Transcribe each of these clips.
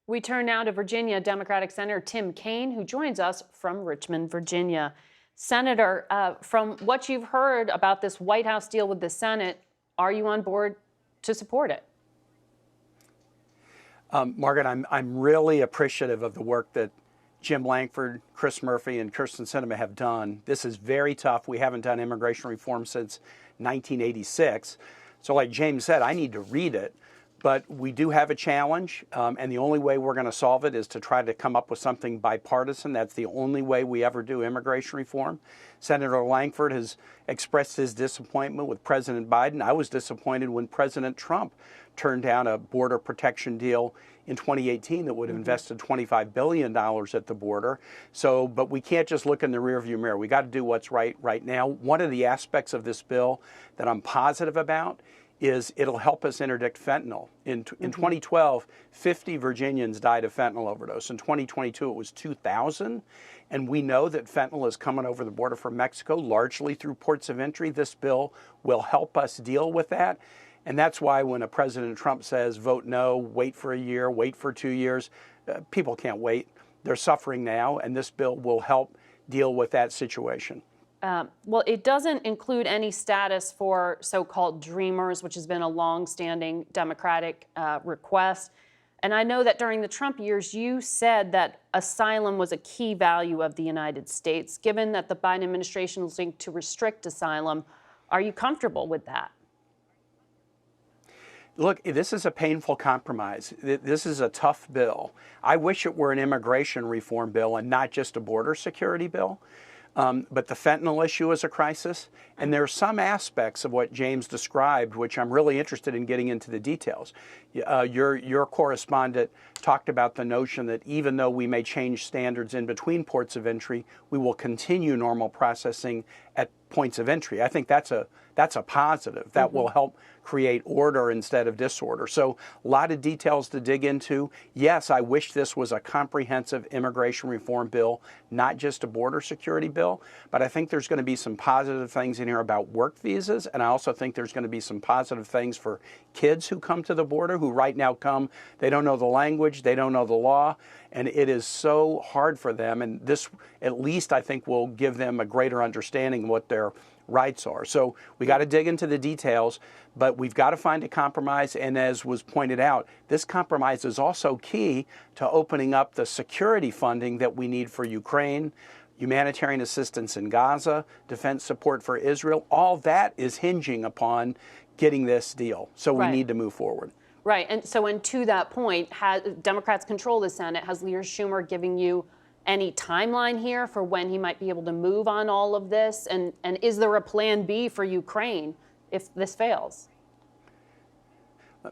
We turn now to Virginia Democratic Senator Tim Kaine, who joins us from Richmond, Virginia. Senator, from what you've heard about this White House deal with the Senate, are you on board to support it? Margaret, I'm really appreciative of the work that Jim Lankford, Chris Murphy, and Kirsten Sinema have done. This is very tough. We haven't done immigration reform since 1986. So like James said, I need to read it. But we do have a challenge, and the only way we're going to solve it is to try to come up with something bipartisan. That's the only way we ever do immigration reform. Senator Lankford has expressed his disappointment with President Biden. I was disappointed when President Trump turned down a border protection deal in 2018 that would have invested $25 billion at the border. But we can't just look in the rearview mirror. We got to do what's right now. One of the aspects of this bill that I'm positive about is it'll help us interdict fentanyl. In 2012, 50 Virginians died of fentanyl overdose. In 2022, it was 2,000. And we know that fentanyl is coming over the border from Mexico, largely through ports of entry. This bill will help us deal with that. And that's why when a President Trump says, vote no, wait for a year, wait for 2 years, people can't wait. They're suffering now, and this bill will help deal with that situation. Well, it doesn't include any status for so-called dreamers, which has been a long-standing Democratic request. And I know that during the Trump years, you said that asylum was a key value of the United States. Given that the Biden administration is looking to restrict asylum, are you comfortable with that? Look, this is a painful compromise. This is a tough bill. I wish it were an immigration reform bill and not just a border security bill. But the fentanyl issue is a crisis, and there are some aspects of what James described, which I'm really interested in getting into the details. Your correspondent talked about the notion that even though we may change standards in between ports of entry, we will continue normal processing at points of entry. I think that's a positive. That will help create order instead of disorder. So a lot of details to dig into. Yes, I wish this was a comprehensive immigration reform bill, not just a border security bill. But I think there's going to be some positive things in here about work visas. And I also think there's going to be some positive things for kids who come to the border, who right now come, they don't know the language, they don't know the law, and it is so hard for them. And this, at least, I think, will give them a greater understanding of what their rights are. So we got to dig into the details, but we've got to find a compromise. And as was pointed out, this compromise is also key to opening up the security funding that we need for Ukraine, humanitarian assistance in Gaza, defense support for Israel. All that is hinging upon getting this deal. So we need to move forward. Right. And so, and to that point, Democrats control the Senate. Has Leader Schumer giving you any timeline here for when he might be able to move on all of this? And is there a plan B for Ukraine if this fails?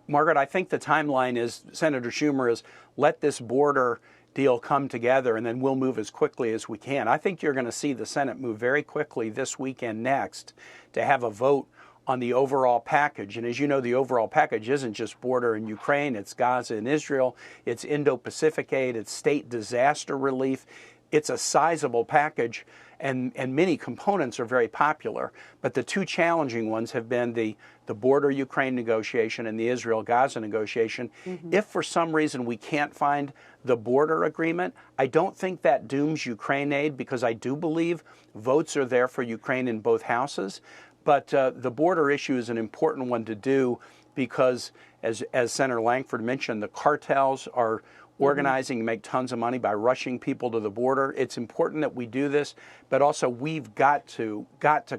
Margaret, I think the timeline is Senator Schumer is let this border deal come together and then we'll move as quickly as we can. I think you're going to see the Senate move very quickly this week and next to have a vote on the overall package. And as you know, the overall package isn't just border in Ukraine, it's Gaza and Israel, it's Indo-Pacific aid, it's state disaster relief. It's a sizable package, and many components are very popular. But the two challenging ones have been the border Ukraine negotiation and the Israel-Gaza negotiation. If for some reason we can't find the border agreement, I don't think that dooms Ukraine aid, because I do believe votes are there for Ukraine in both houses. But the border issue is an important one to do because, as Senator Lankford mentioned, the cartels are organizing and make tons of money by rushing people to the border. It's important that we do this, but also we've got to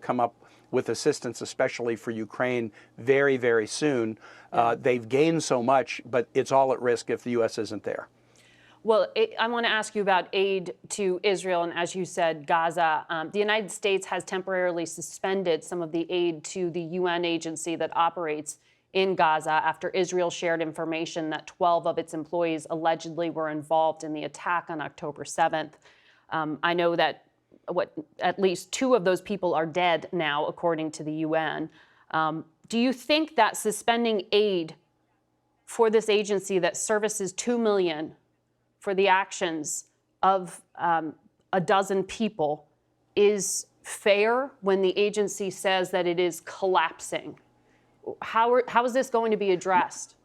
come up with assistance, especially for Ukraine, very, very soon. They've gained so much, but it's all at risk if the U.S. isn't there. Well, I want to ask you about aid to Israel and, as you said, Gaza. The United States has temporarily suspended some of the aid to the UN agency that operates in Gaza after Israel shared information that 12 of its employees allegedly were involved in the attack on October 7th. I know that at least 2 of those people are dead now, according to the UN. Do you think that suspending aid for this agency that services 2 million for the actions of a dozen people is fair when the agency says that it is collapsing? How is this going to be addressed?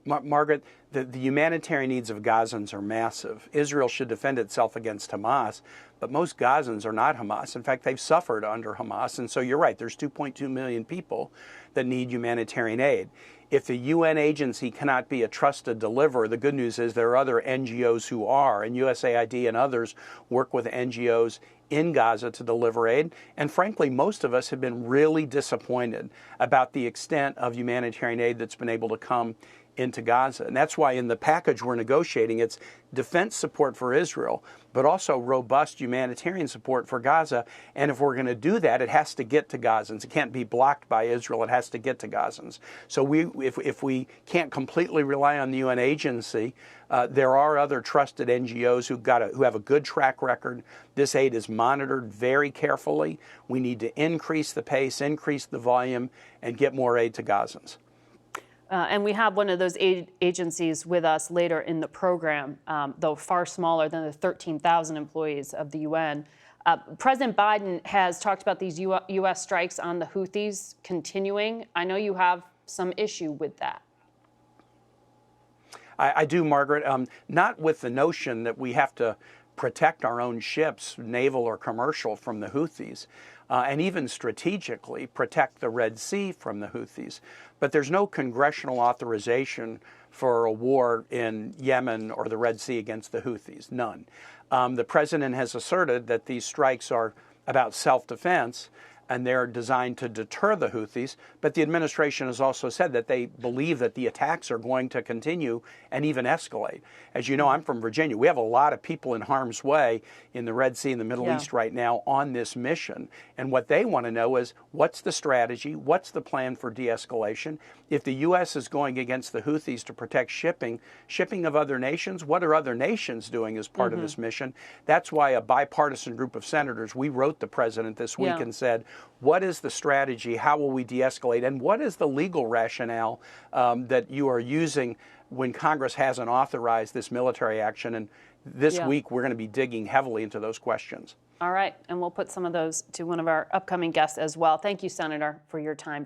Margaret, the humanitarian needs of Gazans are massive. Israel should defend itself against Hamas, but most Gazans are not Hamas. In fact, they've suffered under Hamas. And so you're right, there's 2.2 million people that need humanitarian aid. If the UN agency cannot be a trusted deliverer, the good news is there are other NGOs who are, and USAID and others work with NGOs in Gaza to deliver aid. And frankly, most of us have been really disappointed about the extent of humanitarian aid that's been able to come into Gaza. And that's why in the package we're negotiating, it's defense support for Israel, but also robust humanitarian support for Gaza. And if we're going to do that, it has to get to Gazans. It can't be blocked by Israel. It has to get to Gazans. So if we can't completely rely on the UN agency, there are other trusted NGOs who have a good track record. This aid is monitored very carefully. We need to increase the pace, increase the volume, and get more aid to Gazans. And we have one of those aid agencies with us later in the program, though far smaller than the 13,000 employees of the UN. President Biden has talked about these U.S. strikes on the Houthis continuing. I know you have some issue with that. I do, Margaret. Not with the notion that we have to protect our own ships, naval or commercial, from the Houthis, and even strategically protect the Red Sea from the Houthis. But there's no congressional authorization for a war in Yemen or the Red Sea against the Houthis, none. The president has asserted that these strikes are about self-defense, and they're designed to deter the Houthis, but the administration has also said that they believe that the attacks are going to continue and even escalate. As you know, I'm from Virginia. We have a lot of people in harm's way in the Red Sea and the Middle East right now on this mission, and what they want to know is, what's the strategy, what's the plan for de-escalation? If the U.S. is going against the Houthis to protect shipping of other nations, what are other nations doing as part of this mission? That's why a bipartisan group of senators, we wrote the president this week and said, what is the strategy? How will we de-escalate? And what is the legal rationale that you are using when Congress hasn't authorized this military action? And this week, we're going to be digging heavily into those questions. All right. And we'll put some of those to one of our upcoming guests as well. Thank you, Senator, for your time.